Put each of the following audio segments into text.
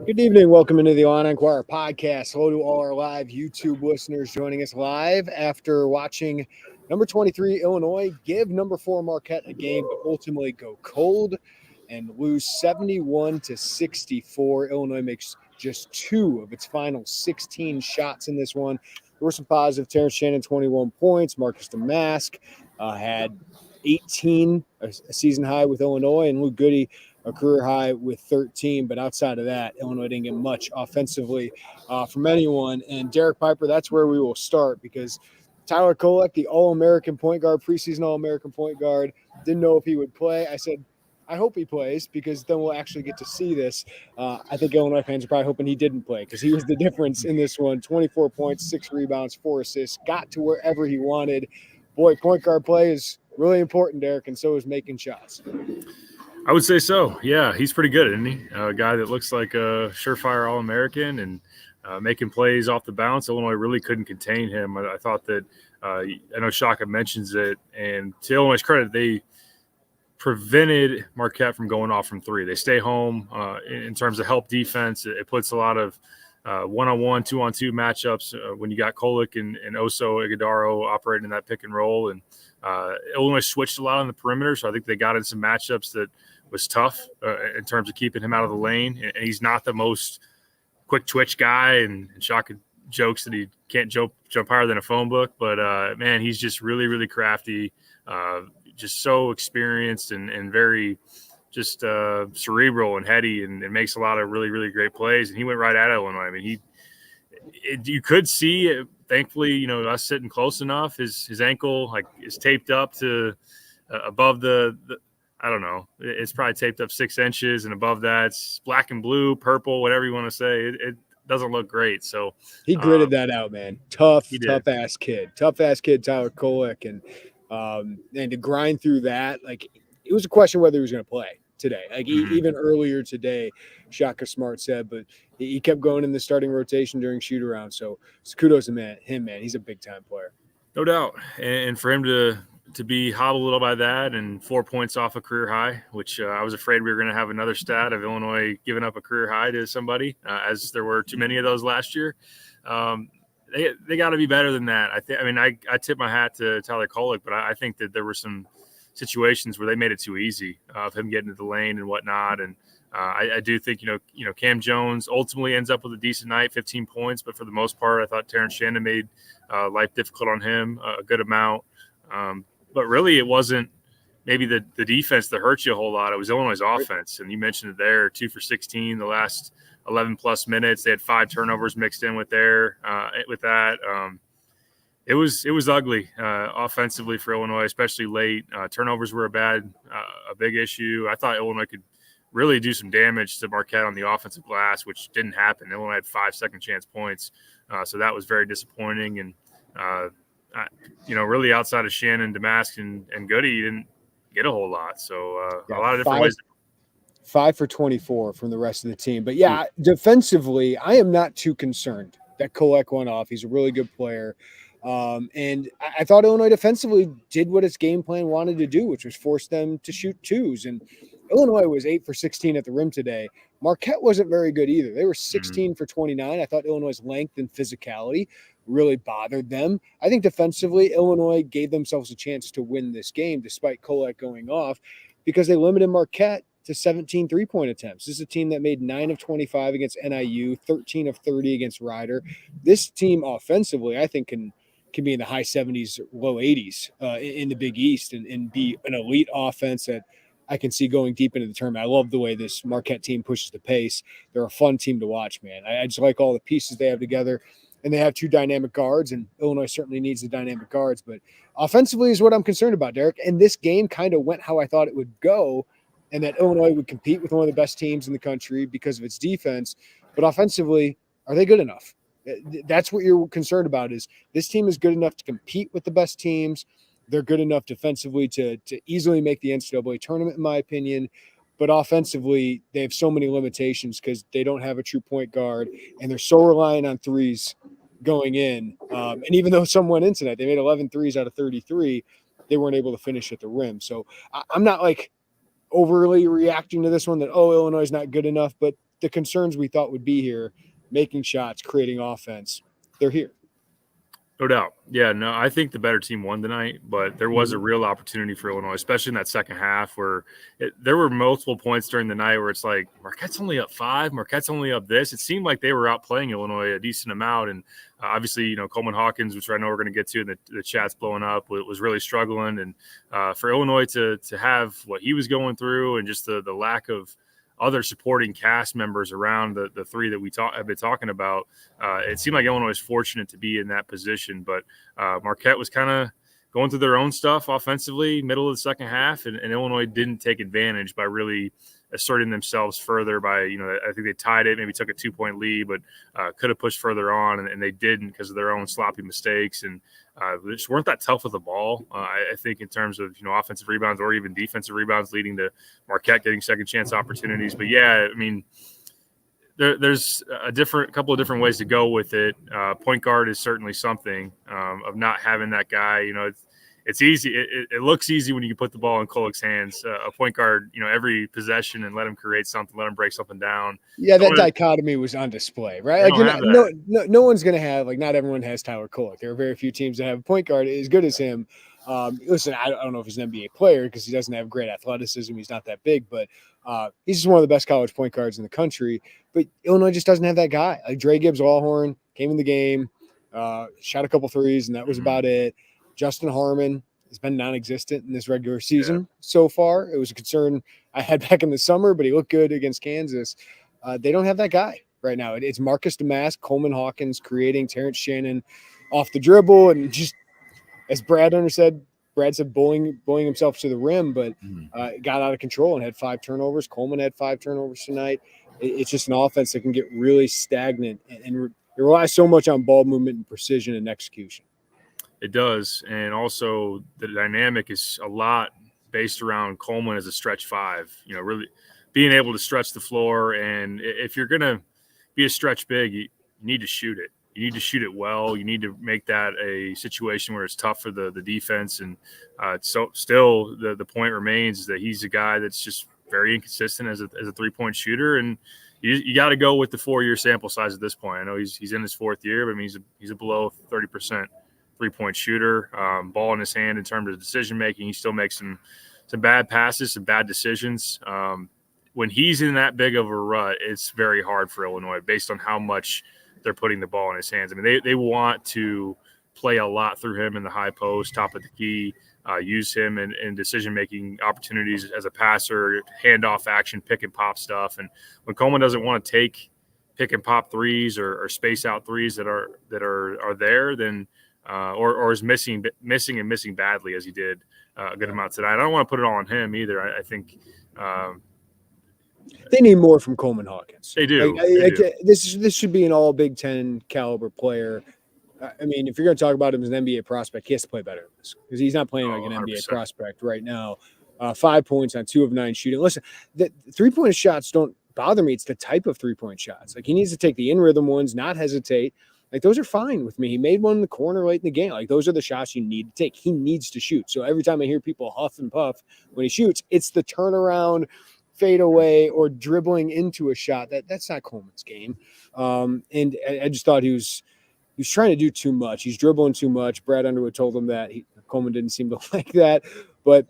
Good evening. Welcome into the Inquirer podcast. Hello to all our live YouTube listeners joining us live after watching number 23 Illinois give number 4 Marquette a game, but ultimately go cold and lose 71-64. Illinois makes just 2 of its final 16 shots in this one. There were some positive. Terrence Shannon, 21 points. Marcus Damask had 18, a season high with Illinois, and Luke Goody, a career high with 13. But outside of that, Illinois didn't get much offensively from anyone. And Derek Piper, that's where we will start, because Tyler Kolek, the All-American point guard, preseason All-American point guard, didn't know if he would play. I said, I hope he plays, because then we'll actually get to see this. I think Illinois fans are probably hoping he didn't play, because he was the difference in this one. 24 points, 6 rebounds, 4 assists, got to wherever he wanted. Boy, point guard play is really important, Derek, and so is making shots. I would say so. Yeah, he's pretty good, isn't he? A guy that looks like a surefire All-American and making plays off the bounce. Illinois really couldn't contain him. I thought that I know Shaka mentions it, and to Illinois' credit, they prevented Marquette from going off from three. They stay home in terms of help defense. It puts a lot of one-on-one, two-on-two matchups when you got Kolek and Oso Ighodaro operating in that pick and roll. And Illinois switched a lot on the perimeter, so I think they got in some matchups that was tough in terms of keeping him out of the lane. And he's not the most quick twitch guy, and Shaka jokes that he can't jump higher than a phone book. But, man, he's just really, really crafty, just so experienced and very just cerebral and heady, and makes a lot of really, really great plays. And he went right at Illinois. I mean, you could see, thankfully, us sitting close enough, his ankle is taped up to above the I don't know. It's probably taped up 6 inches, and above that, it's black and blue, purple, whatever you want to say. It doesn't look great. So he gritted that out, man. Tough ass kid, Tyler Kolek, and to grind through that, it was a question whether he was going to play today. Even earlier today, Shaka Smart said, but he kept going in the starting rotation during shoot around. So kudos to him, man. He's a big time player, no doubt. And for him to be hobbled a little by that, and 4 points off a career high, which I was afraid we were going to have another stat of Illinois giving up a career high to somebody, as there were too many of those last year. They got to be better than that. I tip my hat to Tyler Kolek, but I think that there were some situations where they made it too easy of him getting to the lane and whatnot. And I do think, Cam Jones ultimately ends up with a decent night, 15 points, but for the most part, I thought Terrence Shannon made life difficult on him a good amount. But really, it wasn't maybe the defense that hurt you a whole lot. It was Illinois' offense. And you mentioned it there, 2 for 16 the last 11-plus minutes. They had 5 turnovers mixed in with that. It was ugly offensively for Illinois, especially late. Turnovers were a big issue. I thought Illinois could really do some damage to Marquette on the offensive glass, which didn't happen. Illinois had 5 second-chance points. So that was very disappointing. And really outside of Shannon, Damask, and Goody, you didn't get a whole lot. So a lot of different ways. 5 for 24 from the rest of the team. But, defensively, I am not too concerned that Kolek went off. He's a really good player. And I thought Illinois defensively did what its game plan wanted to do, which was force them to shoot twos. And Illinois was 8 for 16 at the rim today. Marquette wasn't very good either. They were 16 for 29. I thought Illinois' length and physicality really bothered them. I think defensively, Illinois gave themselves a chance to win this game despite Kolek going off, because they limited Marquette to 17 three-point attempts. This is a team that made 9 of 25 against NIU, 13 of 30 against Rider. This team offensively, I think, can be in the high 70s, low 80s in the Big East and be an elite offense that I can see going deep into the tournament. I love the way this Marquette team pushes the pace. They're a fun team to watch, man. I just like all the pieces they have together. And they have 2 dynamic guards, and Illinois certainly needs the dynamic guards. But offensively is what I'm concerned about, Derek. And this game kind of went how I thought it would go, and that Illinois would compete with one of the best teams in the country because of its defense. But offensively, are they good enough? That's what you're concerned about, is this team is good enough to compete with the best teams. They're good enough defensively to easily make the NCAA tournament, in my opinion. But offensively, they have so many limitations because they don't have a true point guard, and they're so reliant on threes going in. And even though some went in tonight, they made 11 threes out of 33, they weren't able to finish at the rim. So I'm not overly reacting to this one that, Illinois is not good enough, but the concerns we thought would be here, making shots, creating offense, they're here. No doubt. Yeah, no, I think the better team won tonight, but there was a real opportunity for Illinois, especially in that second half where there were multiple points during the night where it's like, Marquette's only up 5, Marquette's only up this. It seemed like they were outplaying Illinois a decent amount. And obviously, Coleman Hawkins, which I know we're going to get to, and the chat's blowing up, was really struggling. And for Illinois to have what he was going through and just the lack of other supporting cast members around the three that we have been talking about, it seemed like Illinois was fortunate to be in that position. But Marquette was kind of going through their own stuff offensively, middle of the second half, and Illinois didn't take advantage by really asserting themselves further by, I think they tied it, maybe took a 2-point lead, but could have pushed further on, and they didn't because of their own sloppy mistakes. And they just weren't that tough with the ball. I think in terms of, offensive rebounds or even defensive rebounds, leading to Marquette getting second chance opportunities. But yeah, I mean, there's a couple of different ways to go with it. Point guard is certainly something of not having that guy. It's easy. It looks easy when you can put the ball in Kolek's hands. A point guard, every possession and let him create something, let him break something down. Yeah, that dichotomy was on display, right? Like no one's going to have, not everyone has Tyler Kolek. There are very few teams that have a point guard as good as him. Listen, I don't know if he's an NBA player because he doesn't have great athleticism. He's not that big, but he's just one of the best college point guards in the country. But Illinois just doesn't have that guy. Like Dre Gibbs-Allhorn came in the game, shot a couple threes, and that was about it. Justin Harmon has been non-existent in this regular season so far. It was a concern I had back in the summer, but he looked good against Kansas. They don't have that guy right now. It's Marcus Damask, Coleman Hawkins creating, Terrence Shannon off the dribble, and just as Brad said, bullying himself to the rim, but got out of control and had 5 turnovers. Coleman had 5 turnovers tonight. It's just an offense that can get really stagnant and it relies so much on ball movement and precision and execution. It does. And also the dynamic is a lot based around Coleman as a stretch 5, really being able to stretch the floor. And if you're going to be a stretch big, you need to shoot it. You need to shoot it well. You need to make that a situation where it's tough for the defense. And so still the point remains that he's a guy that's just very inconsistent as a 3-point shooter. And you got to go with the 4-year sample size at this point. I know he's in his 4th year, but I mean, he's a below 30% 3-point shooter, ball in his hand in terms of decision making. He still makes some bad passes, some bad decisions. When he's in that big of a rut, it's very hard for Illinois based on how much they're putting the ball in his hands. I mean, they want to play a lot through him in the high post, top of the key, use him in decision-making opportunities as a passer, handoff action, pick and pop stuff. And when Coleman doesn't want to take pick and pop threes or space out threes that are there, then or is missing badly as he did a good amount tonight. I don't want to put it all on him either. I think they need more from Coleman Hawkins. They do. This should be an all Big Ten caliber player. I mean, if you're going to talk about him as an NBA prospect, he has to play better than this because he's not playing like an 100%. NBA prospect right now. 5 points on 2 of 9 shooting. Listen, the 3-point shots don't bother me. It's the type of 3-point shots. Like he needs to take the in-rhythm ones, not hesitate. Like those are fine with me. He made one in the corner late in the game. Like those are the shots you need to take. He needs to shoot. So every time I hear people huff and puff when he shoots, it's the turnaround, fade away, or dribbling into a shot. That's not Coleman's game. And I just thought he was trying to do too much. He's dribbling too much. Brad Underwood told him that. Coleman didn't seem to like that. But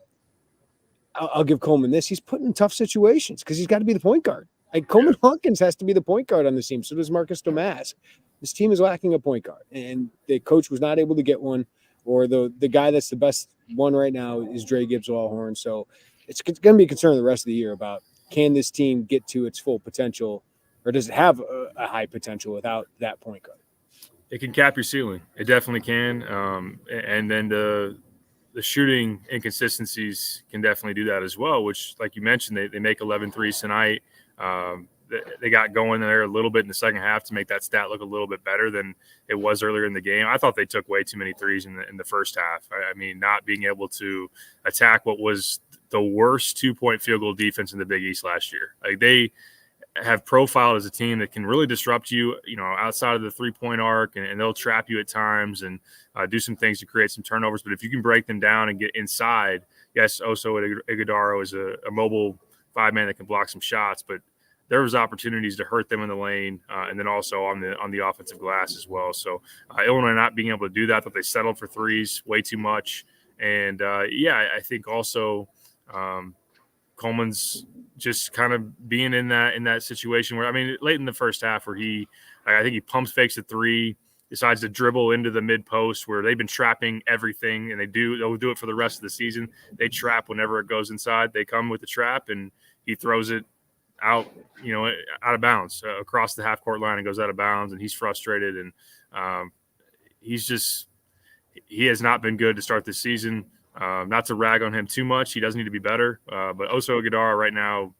I'll give Coleman this. He's put in tough situations because he's got to be the point guard. Like Coleman Hawkins has to be the point guard on this team. So does Marcus Damask. This team is lacking a point guard, and the coach was not able to get one, or the guy that's the best one right now is Dre Gibbs-Allhorn. So it's going to be a concern the rest of the year about can this team get to its full potential, or does it have a high potential without that point guard? It can cap your ceiling. It definitely can. And then the shooting inconsistencies can definitely do that as well, which, like you mentioned, they make 11 threes tonight. They got going there a little bit in the second half to make that stat look a little bit better than it was earlier in the game. I thought they took way too many threes in the first half. I mean, not being able to attack what was the worst 2-point field goal defense in the Big East last year. Like they have profiled as a team that can really disrupt you, outside of the 3-point arc, and they'll trap you at times and do some things to create some turnovers. But if you can break them down and get inside, yes, Oso Ighodaro is a mobile 5-man that can block some shots, but there was opportunities to hurt them in the lane, and then also on the offensive glass as well. So Illinois not being able to do that, they settled for threes way too much. And I think also Coleman's just kind of being in that situation where, I mean, late in the first half where I think he pumps fakes a three, decides to dribble into the mid post where they've been trapping everything, and they'll do it for the rest of the season. They trap whenever it goes inside. They come with the trap, and he throws it out of bounds across the half court line and goes out of bounds, and he's frustrated, and he has not been good to start this season. Not to rag on him too much. He does need to be better. But Oso Aguilar right now,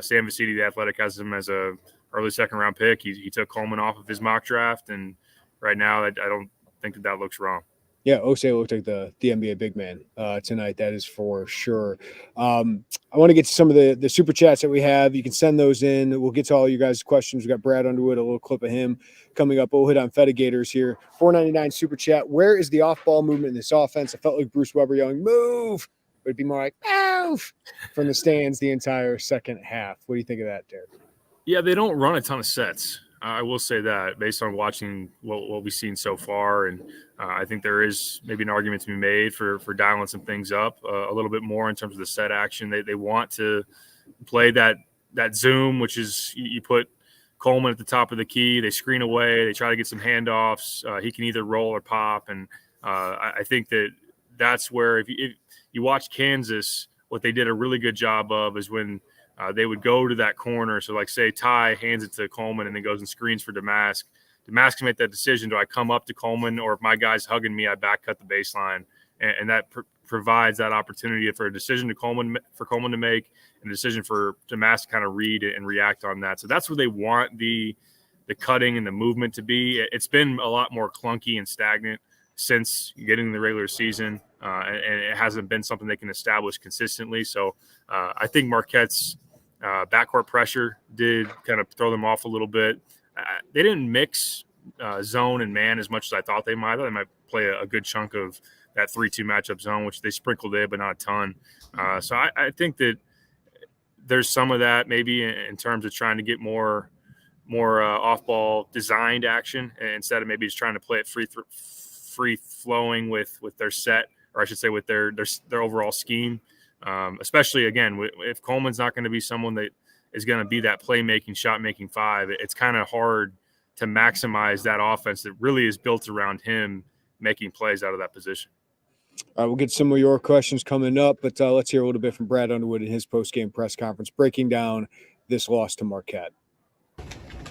Sam Veciti, the Athletic, has him as a early second-round pick. He took Coleman off of his mock draft, and right now I don't think that looks wrong. Yeah, Osei looked like the NBA big man tonight. That is for sure. I want to get to some of the super chats that we have. You can send those in. We'll get to all you guys' questions. We got Brad Underwood, a little clip of him coming up. We'll hit on Fedigators here. $4.99 super chat. Where is the off-ball movement in this offense? I felt like Bruce Weber yelling, "Move!" But it'd be more like, "Move!" from the stands the entire second half. What do you think of that, Derek? Yeah, they don't run a ton of sets. I will say that based on watching what we've seen so far. And I think there is maybe an argument to be made for dialing some things up a little bit more in terms of the set action. They want to play that zoom, which is you put Coleman at the top of the key. They screen away. They try to get some handoffs. He can either roll or pop. And I think that's where if you watch Kansas, what they did a really good job of is when they would go to that corner. So, like, say Ty hands it to Coleman and then goes and screens for Damask. Damask can make that decision. Do I come up to Coleman, or if my guy's hugging me, I back cut the baseline? And that provides that opportunity for a decision for Coleman to make, and a decision for Damask to kind of read and react on that. So that's where they want the cutting and the movement to be. It's been a lot more clunky and stagnant since getting the regular season, and it hasn't been something they can establish consistently. So I think Marquette's backcourt pressure did kind of throw them off a little bit. They didn't mix zone and man as much as I thought they might. I thought they might play a good chunk of that 3-2 matchup zone, which they sprinkled in, but not a ton. So I think that there's some of that maybe in terms of trying to get more off-ball designed action instead of maybe just trying to play it free flowing with their set, or I should say with their overall scheme. Especially, again, if Coleman's not going to be someone that is going to be that playmaking, shot-making five, it's kind of hard to maximize that offense that really is built around him making plays out of that position. All right, we'll get some of your questions coming up, but let's hear a little bit from Brad Underwood in his post-game press conference breaking down this loss to Marquette.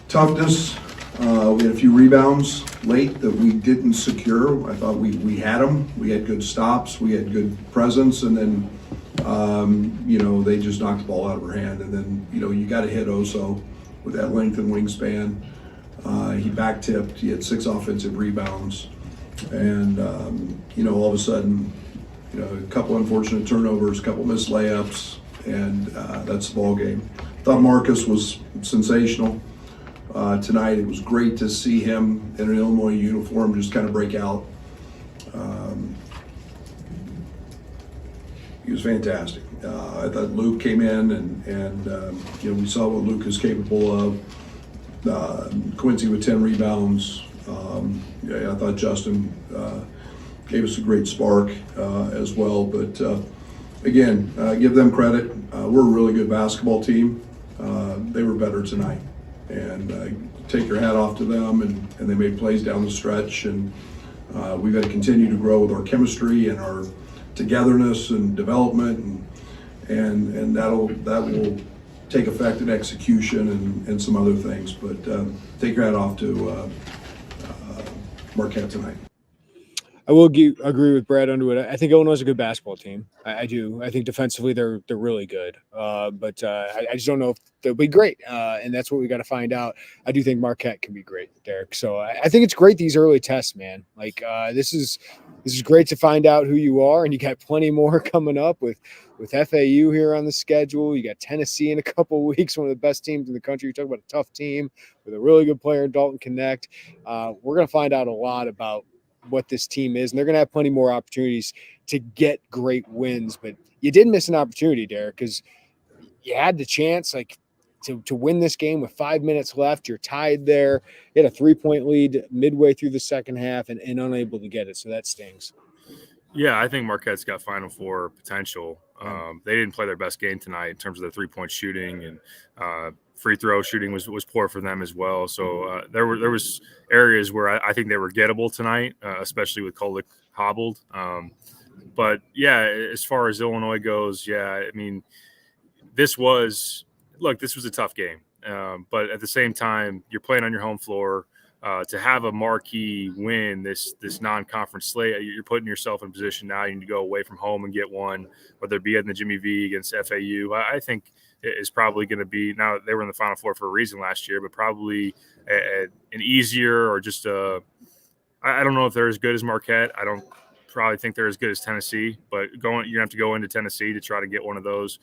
Toughness. We had a few rebounds late that we didn't secure. I thought we had them. We had good stops. We had good presence, and then they just knocked the ball out of our hand. And then, you got to hit Oso with that length and wingspan. He back tipped. He had 6 offensive rebounds. And, all of a sudden, a couple unfortunate turnovers, a couple missed layups, and that's the ball game. Thought Marcus was sensational tonight. It was great to see him in an Illinois uniform just kind of break out. He was fantastic. I thought Luke came in and we saw what Luke is capable of. Quincy with 10 rebounds. I thought Justin gave us a great spark as well. But again, give them credit. We're a really good basketball team. They were better tonight. And take your hat off to them. And they made plays down the stretch. And we've got to continue to grow with our chemistry and our togetherness and development. And that will take effect in execution and some other things. But take your hat off to Marquette tonight. I will agree with Brad Underwood. I think Illinois is a good basketball team. I do. I think defensively they're really good. But I just don't know if they'll be great. And that's what we got to find out. I do think Marquette can be great, Derek. So I think it's great, these early tests, man. Like this is great to find out who you are, and you got plenty more coming up with FAU here on the schedule. You got Tennessee in a couple of weeks, one of the best teams in the country. You talk about a tough team with a really good player, Dalton Connect. We're going to find out a lot about what this team is, and they're going to have plenty more opportunities to get great wins. But you did miss an opportunity, Derek, because you had the chance. Like, to win this game with 5 minutes left. You're tied there. You had a 3-point lead midway through the second half and unable to get it. So that stings. Yeah, I think Marquette's got Final Four potential. They didn't play their best game tonight in terms of their three-point shooting, and free throw shooting was poor for them as well. So there was areas where I think they were gettable tonight, especially with Kolek hobbled. But yeah, as far as Illinois goes, yeah, I mean, this was a tough game. But at the same time, you're playing on your home floor. To have a marquee win this non-conference slate, you're putting yourself in a position now. You need to go away from home and get one, whether it be in the Jimmy V against FAU. I think is probably going to be, now they were in the Final Four for a reason last year, but probably an easier, or just I don't know if they're as good as Marquette. I don't probably think they're as good as Tennessee, but you have to go into Tennessee to try to get one of those.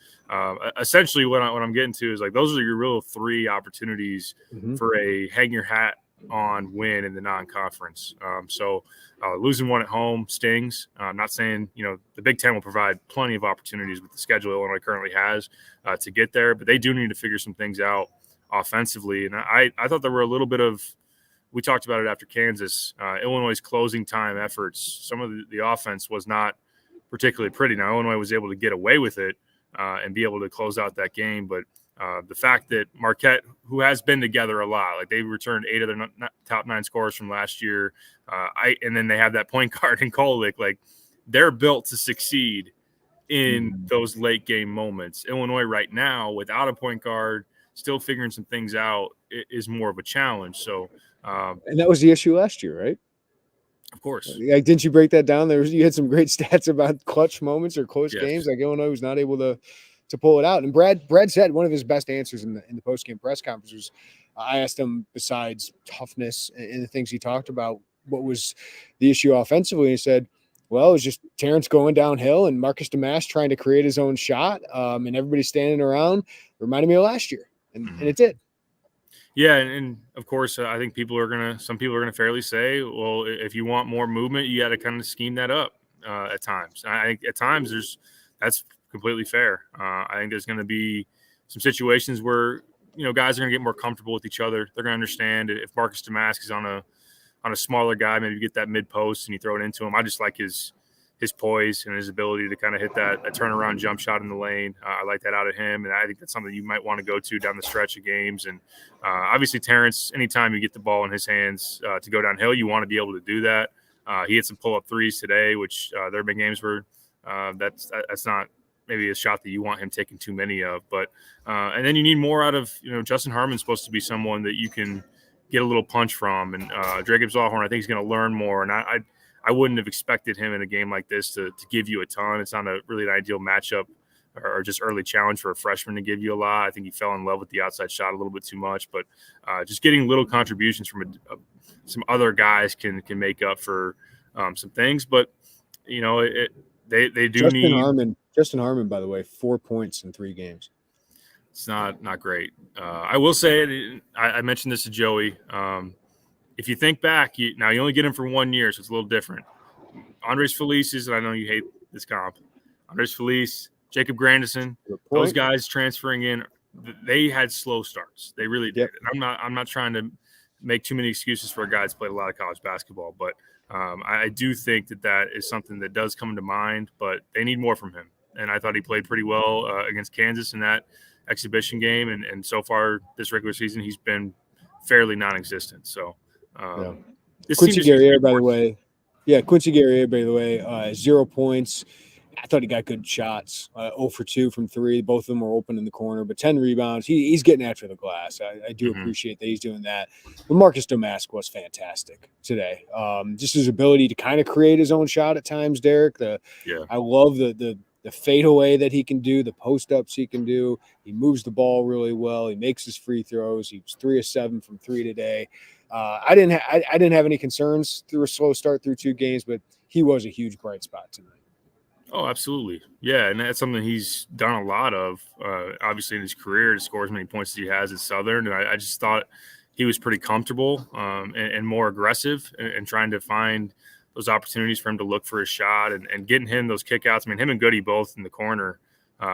Essentially, what I'm getting to is, like, those are your real three opportunities for a hang your hat on win in the non-conference. So losing one at home stings. I'm not saying, the Big Ten will provide plenty of opportunities with the schedule Illinois currently has to get there, but they do need to figure some things out offensively. And I thought there were a little bit of, we talked about it after Kansas, Illinois' closing time efforts. Some of the offense was not particularly pretty. Now, Illinois was able to get away with it and be able to close out that game, but the fact that Marquette, who has been together a lot, like, they returned 8 of their top 9 scorers from last year, and then they have that point guard in Kolek, like, they're built to succeed in those late game moments. Illinois right now, without a point guard, still figuring some things out, is more of a challenge. So, and that was the issue last year, right? Of course. Like, didn't you break that down? You had some great stats about clutch moments or close games. Like, Illinois was not able to pull it out. And Brad said one of his best answers in the post-game press conference was, I asked him, besides toughness and the things he talked about, what was the issue offensively? And he said, well, it was just Terrence going downhill and Marcus Damash trying to create his own shot, and everybody standing around. Reminded me of last year, and it did. Yeah, and of course, I think some people are gonna fairly say, well, if you want more movement, you got to kind of scheme that up at times. I think at times that's completely fair. I think there's going to be some situations where, guys are going to get more comfortable with each other. They're going to understand if Marcus Damask is on a smaller guy, maybe you get that mid post and you throw it into him. I just like his poise and his ability to kind of hit that turnaround jump shot in the lane. I like that out of him, and I think that's something you might want to go to down the stretch of games. And obviously, Terrence, anytime you get the ball in his hands to go downhill, you want to be able to do that. He hit some pull-up threes today, which there have been games where that's not maybe a shot that you want him taking too many of. But and then you need more out of, Justin Harmon's supposed to be someone that you can get a little punch from. And Dre Gibbs-Allhorn, I think he's going to learn more. And I wouldn't have expected him in a game like this to give you a ton. It's not really an ideal matchup or just early challenge for a freshman to give you a lot. I think he fell in love with the outside shot a little bit too much. But just getting little contributions from some other guys can make up for some things. But, they do need – Justin Harmon, by the way, 4 points in 3 games. It's not great. I will say, I mentioned this to Joey. If you think back, you only get him for 1 year, so it's a little different. Andres Feliz, and I know you hate this comp. Andres Feliz, Jacob Grandison, those guys transferring in, they had slow starts. They really did. And I'm not trying to make too many excuses for a guy that's played a lot of college basketball, but I do think that is something that does come to mind. But they need more from him. And I thought he played pretty well against Kansas in that exhibition game. And so far this regular season, he's been fairly non-existent. So Quincy Guerrier, by the way. Yeah, Quincy Guerrier, by the way, 0 points. I thought he got good shots, 0 for 2 from 3. Both of them were open in the corner, but 10 rebounds. He's getting after the glass. I do appreciate that he's doing that. But Marcus Damask was fantastic today. Just his ability to kind of create his own shot at times, Derek. I love the fadeaway that he can do, the post-ups he can do. He moves the ball really well. He makes his free throws. He was 3 of 7 from 3 today. I didn't have any concerns through a slow start through 2 games, but he was a huge bright spot tonight. Oh, absolutely. Yeah, and that's something he's done a lot of, obviously, in his career, to score as many points as he has at Southern. And I just thought he was pretty comfortable and more aggressive and trying to find those opportunities for him to look for his shot and getting him those kickouts. I mean, him and Goody both in the corner,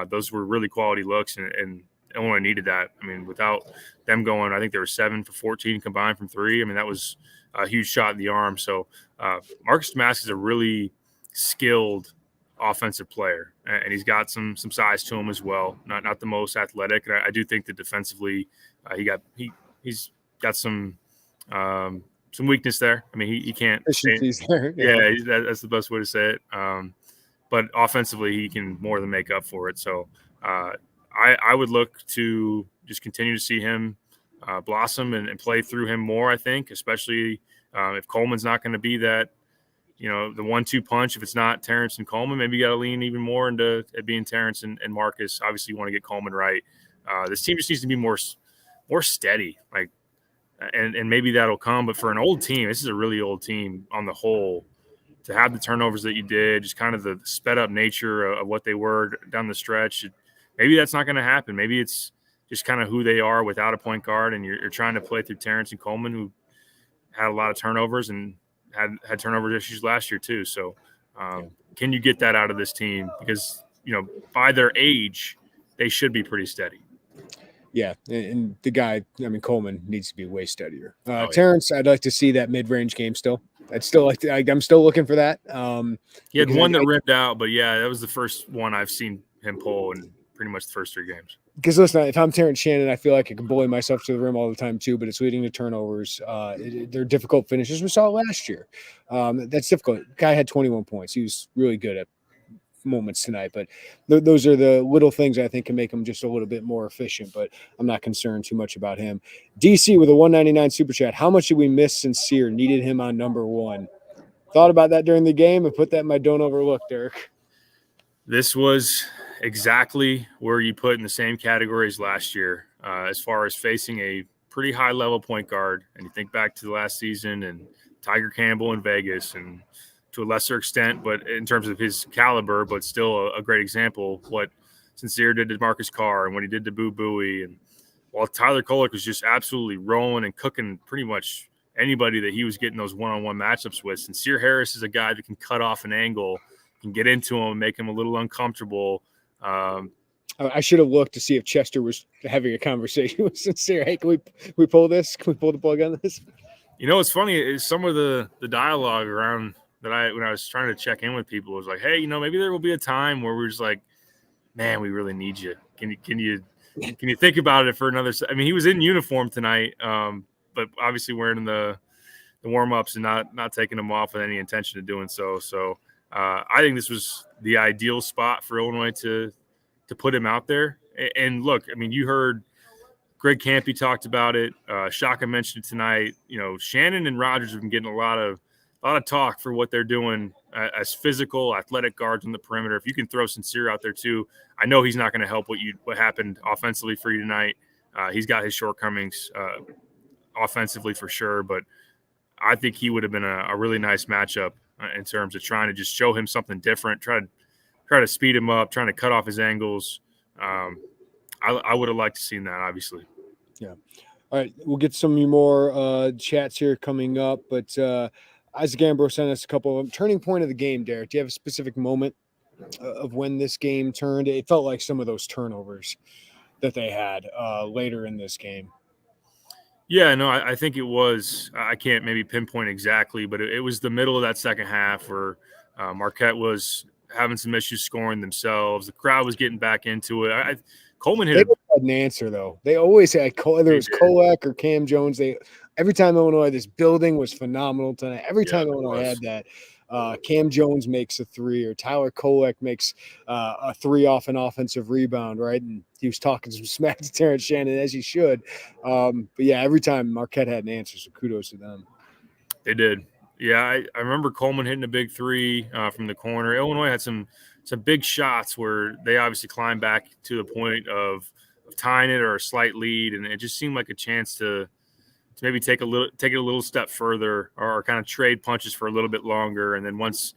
those were really quality looks. And Illinois needed that. I mean, without them going, I think they were 7 for 14 combined from three. I mean, that was a huge shot in the arm. So Marcus Domask is a really skilled offensive player, and he's got some size to him as well. Not the most athletic, and I do think that defensively he's got some weakness there. I mean, he can't. Efficiencies there. Yeah, that's the best way to say it. But offensively, he can more than make up for it. So I would look to just continue to see him blossom and play through him more, I think, especially if Coleman's not going to be that, the 1-2 punch. If it's not Terrence and Coleman, maybe you got to lean even more into it being Terrence and Marcus. Obviously, you want to get Coleman right. This team just needs to be more steady, and maybe that'll come. But for an old team, this is a really old team on the whole. To have the turnovers that you did, just kind of the sped up nature of what they were down the stretch, maybe that's not going to happen. Maybe it's just kind of who they are without a point guard, and you're trying to play through Terrence and Coleman, who had a lot of turnovers and had turnover issues last year too. So can you get that out of this team? Because, by their age, they should be pretty steady. Yeah, and the guy, Coleman needs to be way steadier. Terrence, I'd like to see that mid-range game still. I'm still looking for that. He had one that rimmed out, but yeah, that was the first one I've seen him pull in pretty much the first 3 games. Because listen, if I'm Terrence Shannon, I feel like I can bully myself to the rim all the time too, but it's leading to turnovers. They're difficult finishes. We saw it last year. That's difficult. Guy had 21 points. He was really good at moments tonight, but those are the little things I think can make him just a little bit more efficient, but I'm not concerned too much about him. DC with a 199 super chat. How much did we miss Sincere? Needed him on number 1. Thought about that during the game and put that in my don't overlook, Derek. This was exactly where you put in the same categories last year, as far as facing a pretty high level point guard. And you think back to the last season and Tiger Campbell in Vegas, and to a lesser extent, but in terms of his caliber, but still a great example, what Sincere did to Marcus Carr and what he did to Boo Buie. And while Tyler Kolek was just absolutely rolling and cooking pretty much anybody that he was getting those one-on-one matchups with, Sincere Harris is a guy that can cut off an angle, can get into him, make him a little uncomfortable. I should have looked to see if Chester was having a conversation with Sincere. Hey, can we pull this? Can we pull the plug on this? What's funny is some of the dialogue around that when I was trying to check in with people, was like, hey, maybe there will be a time where we're just like, man, we really need you. Can you think about it for another? I mean, he was in uniform tonight, but obviously wearing the warm-ups and not taking them off with any intention of doing so. So I think this was the ideal spot for Illinois to put him out there. And look, I mean, you heard Greg Campy talked about it. Shaka mentioned it tonight. Shannon and Rogers have been getting a lot of talk for what they're doing as physical, athletic guards on the perimeter. If you can throw Sincere out there too, I know he's not going to help what happened offensively for you tonight. He's got his shortcomings offensively for sure, but I think he would have been a really nice matchup in terms of trying to just show him something different, try to speed him up, trying to cut off his angles. I would have liked to seen that, obviously. Yeah. All right, we'll get some more chats here coming up, but Isaac Ambrose sent us a couple of them. Turning point of the game, Derek. Do you have a specific moment of when this game turned? It felt like some of those turnovers that they had later in this game. Yeah, no, I think it was. I can't maybe pinpoint exactly, but it was the middle of that second half where Marquette was having some issues scoring themselves. The crowd was getting back into it. Coleman hit. They had an answer though. They always had whether it was Kolek or Cam Jones. Every time Illinois, this building was phenomenal tonight. Every time Illinois had that, Cam Jones makes a 3 or Tyler Kolek makes a 3 off an offensive rebound, right? And he was talking some smack to Terrence Shannon, as he should. But yeah, every time Marquette had an answer, so kudos to them. They did. Yeah, I remember Coleman hitting a big 3 from the corner. Illinois had some big shots where they obviously climbed back to the point of tying it or a slight lead, and it just seemed like a chance to maybe take it a little step further or kind of trade punches for a little bit longer. And then once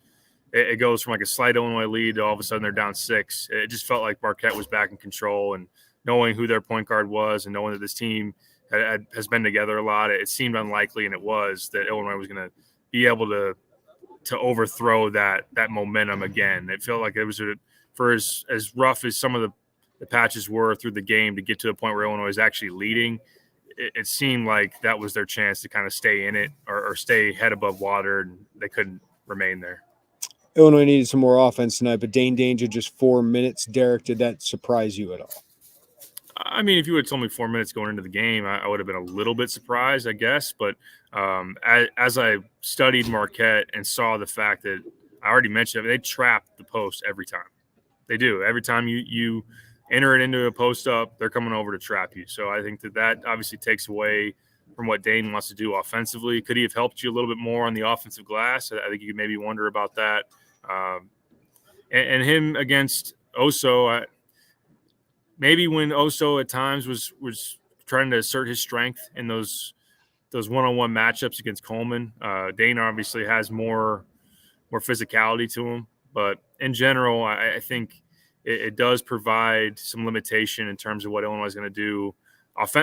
it goes from like a slight Illinois lead to all of a sudden they're down 6, it just felt like Marquette was back in control. And knowing who their point guard was and knowing that this team has been together a lot, it seemed unlikely, and it was, that Illinois was going to be able to overthrow that momentum again. It felt like it was for as rough as some of the patches were through the game to get to a point where Illinois is actually leading, it seemed like that was their chance to kind of stay in it or stay head above water, and they couldn't remain there. Illinois needed some more offense tonight, but Dane Danger just 4 minutes. Derek, did that surprise you at all? I mean, if you would have told me 4 minutes going into the game, I would have been a little bit surprised, I guess. But as I studied Marquette and saw the fact that I already mentioned, they trap the post every time. They do. Every time you enter it into a post up, they're coming over to trap you. So I think that obviously takes away from what Dane wants to do offensively. Could he have helped you a little bit more on the offensive glass? I think you could maybe wonder about that. And him against Oso, maybe when Oso at times was trying to assert his strength in those one-on-one matchups against Coleman, Dane obviously has more physicality to him. But in general, I think it does provide some limitation in terms of what Illinois is going to do.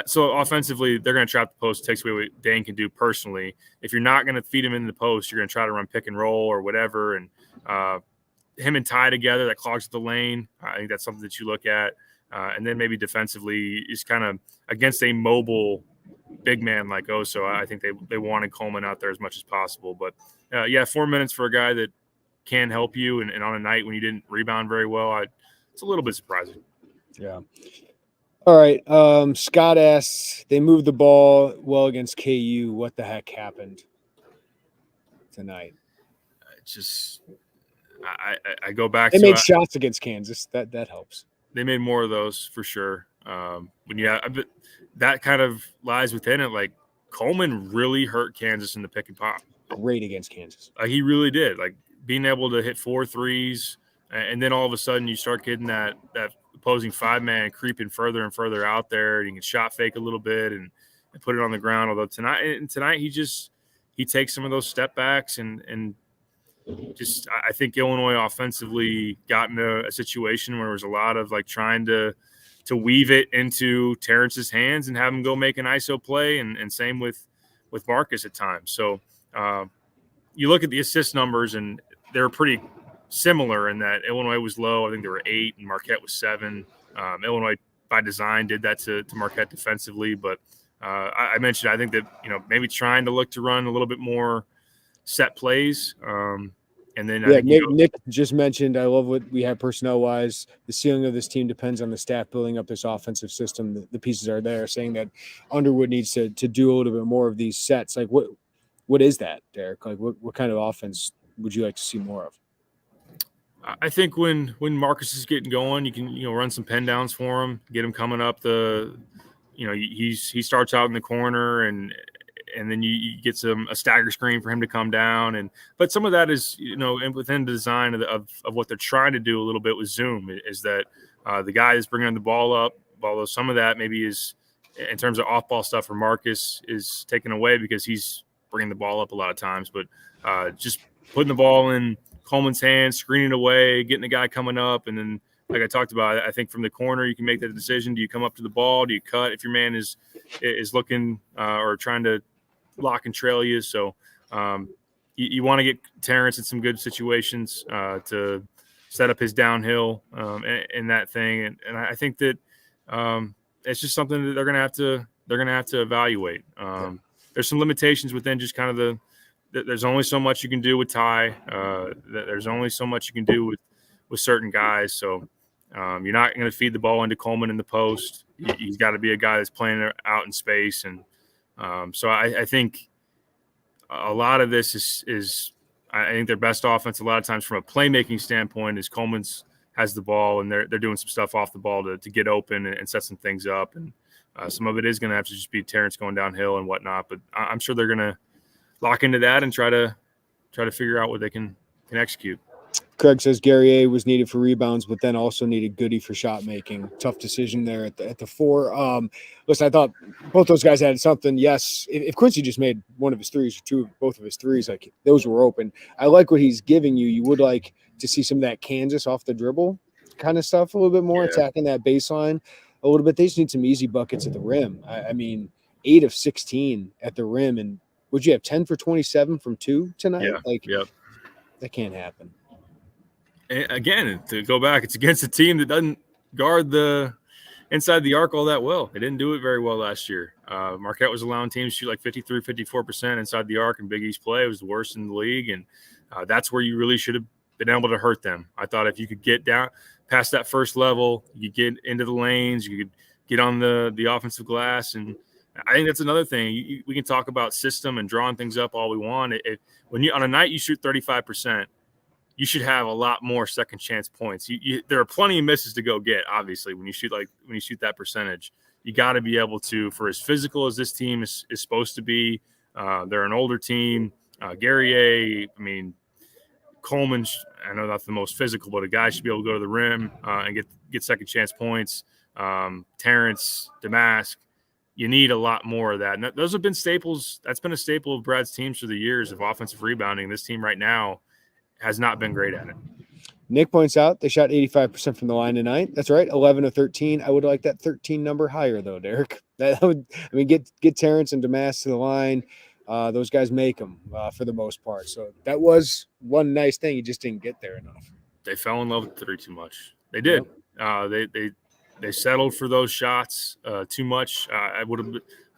So offensively, they're going to trap the post, takes away what Dane can do personally. If you're not going to feed him in the post, you're going to try to run pick and roll or whatever. And him and Ty together, that clogs the lane. I think that's something that you look at. And then maybe defensively is kind of against a mobile big man like Oso. I think they wanted Coleman out there as much as possible. But, 4 minutes for a guy that can help you and on a night when you didn't rebound very well, it's a little bit surprising. Yeah. All right. Scott asks, they moved the ball well against KU. What the heck happened tonight? I go back they to – They made shots against Kansas. That helps. They made more of those for sure. That kind of lies within it. Like, Coleman really hurt Kansas in the pick and pop. Great against Kansas. He really did. Like, being able to hit 4 threes, and then all of a sudden you start getting that opposing 5-man creeping further and further out there. You can shot fake a little bit and put it on the ground. Although tonight he takes some of those step backs and just I think Illinois offensively got into a situation where there was a lot of like trying to weave it into Terrence's hands and have him go make an ISO play, and same with Marcus at times. So you look at the assist numbers and they're pretty similar in that Illinois was low. I think there were 8 and Marquette was 7. Illinois by design did that to Marquette defensively, but I mentioned I think that maybe trying to look to run a little bit more set plays. And then Nick just mentioned, I love what we have personnel wise. The ceiling of this team depends on the staff building up this offensive system. The pieces are there, saying that Underwood needs to do a little bit more of these sets. Like what is that, Derek? Like what kind of offense would you like to see more of? I think when Marcus is getting going, you can run some pen downs for him, get him coming up he starts out in the corner and then you get a stagger screen for him to come down, but some of that is within the design of what they're trying to do a little bit with Zoom is that the guy is bringing the ball up, although some of that maybe is in terms of off ball stuff for Marcus is taken away because he's bringing the ball up a lot of times, but just putting the ball in Coleman's hands, screening away, getting the guy coming up, and then like I talked about, I think from the corner you can make that decision. Do you come up to the ball? Do you cut if your man is looking or trying to lock and trail you? So you want to get Terrence in some good situations to set up his downhill in that thing, and I think that it's just something that they're gonna have to evaluate. There's some limitations within just kind of there's only so much you can do with Ty. There's only so much you can do with certain guys. So you're not going to feed the ball into Coleman in the post. He's got to be a guy that's playing out in space. And so I think a lot of this is I think their best offense a lot of times from a playmaking standpoint is Coleman's has the ball and they're doing some stuff off the ball to get open and set some things up. And some of it is going to have to just be Terrence going downhill and whatnot. But I'm sure they're going to lock into that and try to figure out what they can execute. Craig says Gary A was needed for rebounds, but then also needed Goody for shot making. Tough decision there at the 4. Listen, I thought both those guys had something. Yes, if Quincy just made one of his threes or both of his threes, like those were open. I like what he's giving you. You would like to see some of that Kansas off the dribble kind of stuff a little bit more, attacking that baseline a little bit. They just need some easy buckets at the rim. I mean, 8 of 16 at the rim, and would you have 10 for 27 from 2 tonight? That can't happen. And again, to go back, it's against a team that doesn't guard the inside the arc all that well. They didn't do it very well last year. Marquette was allowing teams to shoot like 53, 54% inside the arc in Big East play. It was the worst in the league, and that's where you really should have been able to hurt them. I thought if you could get down past that first level, you get into the lanes, you could get on the offensive glass, and I think that's another thing. We can talk about system and drawing things up all we want. When you on a night you shoot 35%, you should have a lot more second chance points. There are plenty of misses to go get. Obviously, when you shoot that percentage, you got to be able to. For as physical as this team is supposed to be, they're an older team. Guerrier, I mean, Coleman. I know not the most physical, but a guy should be able to go to the rim and get second chance points. Terrence, Damask. You need a lot more of that. And those have been staples. That's been a staple of Brad's teams for the years of offensive rebounding. This team right now has not been great at it. Nick points out they shot 85% from the line tonight. That's right, 11 of 13. I would like that 13 number higher, though, Derek. That would, get Terrence and Damask to the line. Those guys make them for the most part. So that was one nice thing. You just didn't get there enough. They fell in love with three too much. They did. Yep. They settled for those shots too much. I'd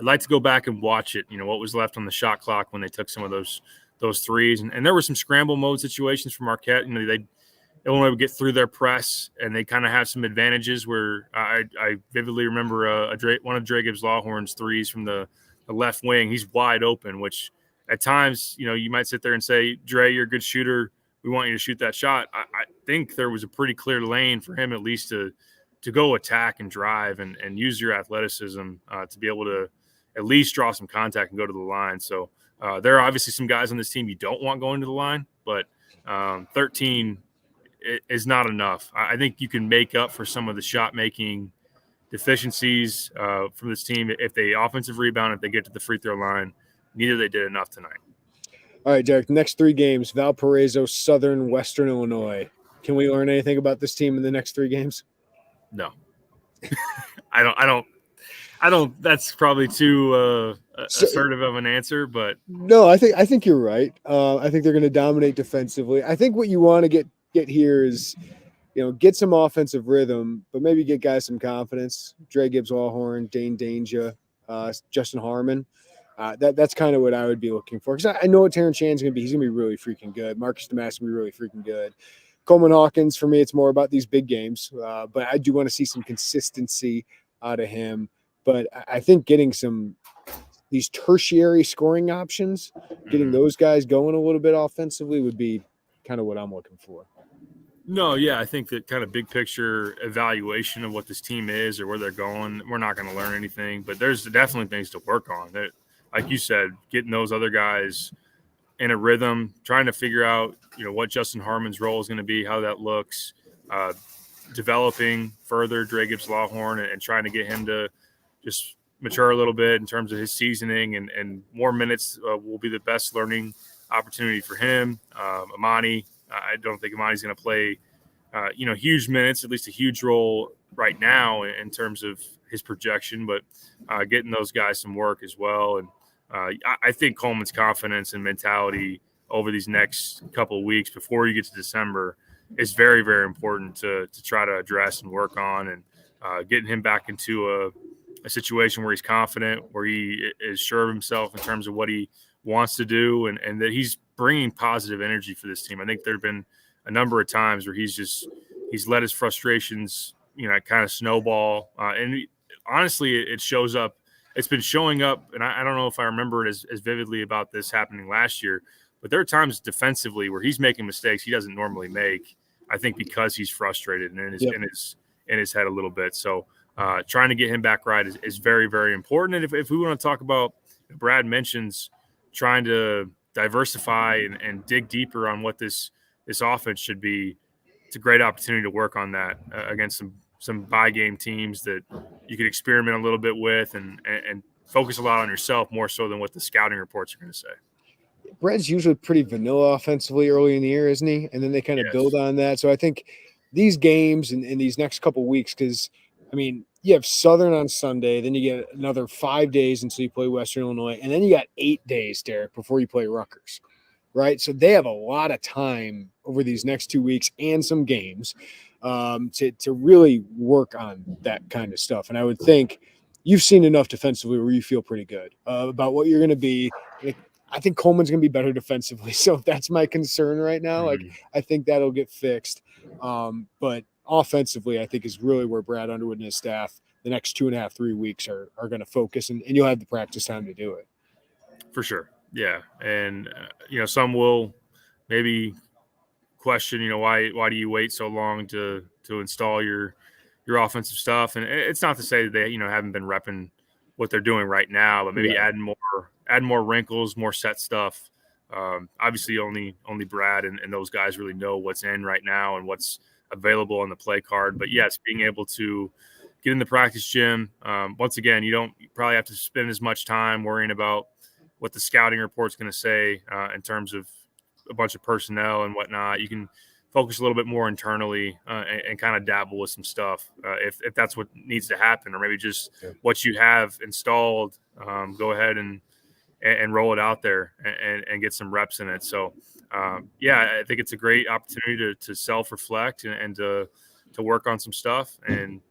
like to go back and watch it. What was left on the shot clock when they took some of those threes, and there were some scramble mode situations for Marquette. They Illinois would get through their press, and they kind of have some advantages. Where I vividly remember one of Dre Gibbs-Lawhorn's threes from the left wing. He's wide open, which at times you might sit there and say, Dre, you're a good shooter. We want you to shoot that shot. I think there was a pretty clear lane for him at least to go attack and drive and use your athleticism to be able to at least draw some contact and go to the line. So there are obviously some guys on this team you don't want going to the line, but 13 is not enough. I think you can make up for some of the shot-making deficiencies from this team if they offensive rebound, if they get to the free throw line. Neither they did enough tonight. All right, Derek, the next three games, Valparaiso, Southern, Western Illinois. Can we learn anything about this team in the next three games? No, I don't. That's probably too assertive of an answer, but no, I think you're right. I think they're going to dominate defensively. I think what you want to get here is, get some offensive rhythm, but maybe get guys some confidence. Dre Gibbs-Lawhorn, Dane Danger, Justin Harmon. That's kind of what I would be looking for, because I know what Terrence Shan's going to be. He's going to be really freaking good. Marcus Damask going to be really freaking good. Coleman Hawkins, for me, it's more about these big games, but I do want to see some consistency out of him. But I think getting these tertiary scoring options, getting those guys going a little bit offensively would be kind of what I'm looking for. No, yeah, I think that kind of big picture evaluation of what this team is or where they're going, we're not going to learn anything, but there's definitely things to work on. Like you said, getting those other guys in a rhythm, trying to figure out, what Justin Harmon's role is going to be, how that looks, developing further Dre Gibbs-Lawhorn and trying to get him to just mature a little bit in terms of his seasoning and more minutes will be the best learning opportunity for him. Amani, I don't think Amani's going to play, huge minutes, at least a huge role right now in terms of his projection, but getting those guys some work as well. And I think Coleman's confidence and mentality over these next couple of weeks before you get to December is very, very important to try to address and work on, and getting him back into a situation where he's confident, where he is sure of himself in terms of what he wants to do, and that he's bringing positive energy for this team. I think there have been a number of times where he's let his frustrations, kind of snowball. And honestly, it shows up. It's been showing up, and I don't know if I remember it as vividly about this happening last year, but there are times defensively where he's making mistakes he doesn't normally make, I think because he's frustrated and in his head a little bit. So trying to get him back right is very, very important. And if we want to talk about, Brad mentions trying to diversify and dig deeper on what this offense should be, it's a great opportunity to work on that against some bye game teams that you could experiment a little bit with and focus a lot on yourself more so than what the scouting reports are going to say. Brad's usually pretty vanilla offensively early in the year, isn't he? And then they kind of build on that. So I think these games and these next couple weeks, because, you have Southern on Sunday, then you get another 5 days until you play Western Illinois, and then you got 8 days, Derek, before you play Rutgers, right? So they have a lot of time over these next 2 weeks and some games. to really work on that kind of stuff. And I would think you've seen enough defensively where you feel pretty good about what you're going to be. I think Coleman's going to be better defensively. So that's my concern right now. Like, I think that'll get fixed. But offensively, I think is really where Brad Underwood and his staff the next 2.5, 3 weeks are going to focus, and you'll have the practice time to do it. For sure. Yeah. And, some will maybe question, why do you wait so long to install your offensive stuff? And it's not to say that they, haven't been repping what they're doing right now, but maybe add more wrinkles, more set stuff. Obviously only Brad and those guys really know what's in right now and what's available on the play card. But yes, being able to get in the practice gym. Once again, you probably have to spend as much time worrying about what the scouting report's going to say in terms of a bunch of personnel and whatnot. You can focus a little bit more internally and kind of dabble with some stuff if that's what needs to happen, or maybe just what you have installed. Go ahead and roll it out there and get some reps in it. So, I think it's a great opportunity to self-reflect and to work on some stuff and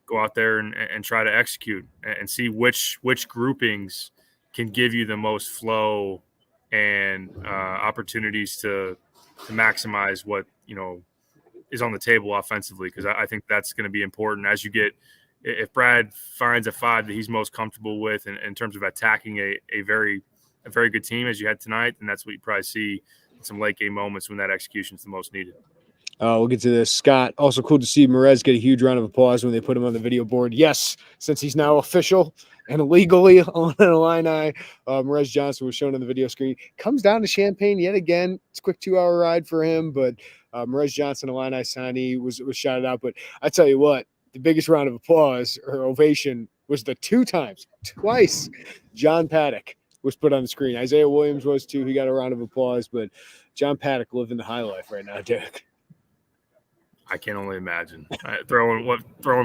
go out there and try to execute and see which groupings can give you the most flow and opportunities to maximize what is on the table offensively, because I think that's going to be important as you get. If Brad finds a 5 that he's most comfortable with in terms of attacking a very good team as you had tonight, then that's what you probably see in some late game moments when that execution is the most needed. We'll get to this. Scott, also cool to see Merez get a huge round of applause when they put him on the video board. Yes, since he's now official and legally on an Illini. Merez Johnson was shown on the video screen. Comes down to Champaign yet again. It's a quick 2-hour ride for him, but Merez Johnson, Illini signee, was shouted out. But I tell you what, the biggest round of applause or ovation was the twice John Paddock was put on the screen. Isaiah Williams was too. He got a round of applause, but John Paddock living the high life right now, Derek. I can only imagine. Throwing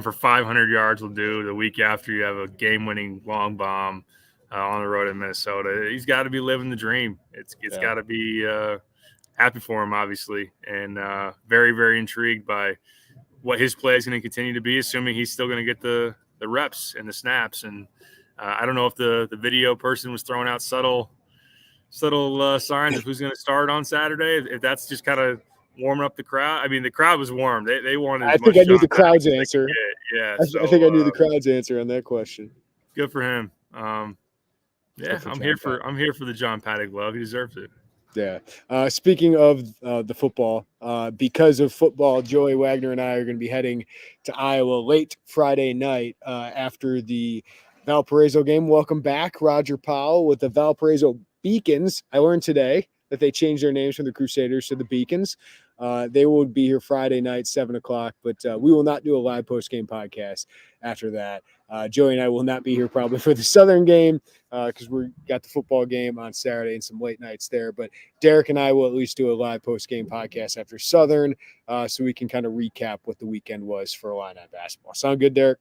for 500 yards will do the week after you have a game-winning long bomb on the road in Minnesota. He's got to be living the dream. It's got to be happy for him, obviously, and very, very intrigued by what his play is going to continue to be, assuming he's still going to get the reps and the snaps. And I don't know if the video person was throwing out subtle signs of who's going to start on Saturday. If that's just kind of warming up the crowd. I mean, the crowd was warm. They wanted. I think I knew the crowd's answer. Yeah, I think I knew the crowd's answer on that question. Good for him. I'm here for the John Paddock love. He deserves it. Yeah. Speaking of the football, because of football, Joey Wagner and I are going to be heading to Iowa late Friday night after the Valparaiso game. Welcome back, Roger Powell with the Valparaiso Beacons. I learned today that they changed their names from the Crusaders to the Beacons. They will be here Friday night, 7:00, but we will not do a live post-game podcast after that. Joey and I will not be here probably for the Southern game because we got the football game on Saturday and some late nights there. But Derek and I will at least do a live post-game podcast after Southern so we can kind of recap what the weekend was for Illini basketball. Sound good, Derek?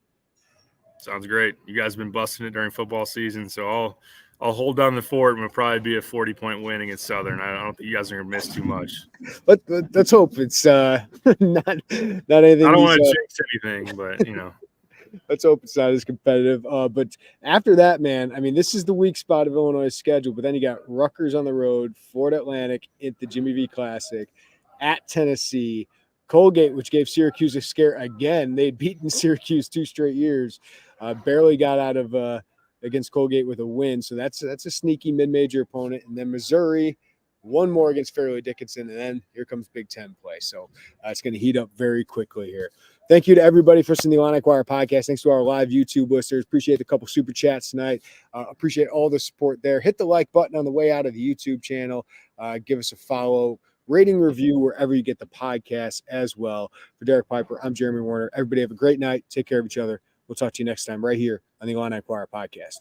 Sounds great. You guys have been busting it during football season, so I'll hold down the fort and it'll probably be a 40-point win against Southern. I don't think you guys are going to miss too much. But let's hope it's not anything. I don't want to jinx anything, but, Let's hope it's not as competitive. But after that, man, I mean, this is the weak spot of Illinois' schedule. But then you got Rutgers on the road, Florida Atlantic at the Jimmy V Classic, at Tennessee, Colgate, which gave Syracuse a scare again. They'd beaten Syracuse 2 straight years, barely got out of against Colgate with a win. So that's a sneaky mid-major opponent. And then Missouri, one more against Fairleigh Dickinson, and then here comes Big Ten play. So it's going to heat up very quickly here. Thank you to everybody for listening to the Illini Inquirer podcast. Thanks to our live YouTube listeners. Appreciate a couple super chats tonight. Appreciate all the support there. Hit the like button on the way out of the YouTube channel. Give us a follow, rating, review wherever you get the podcast as well. For Derek Piper, I'm Jeremy Werner. Everybody have a great night. Take care of each other. We'll talk to you next time right here on the Illini Inquirer podcast.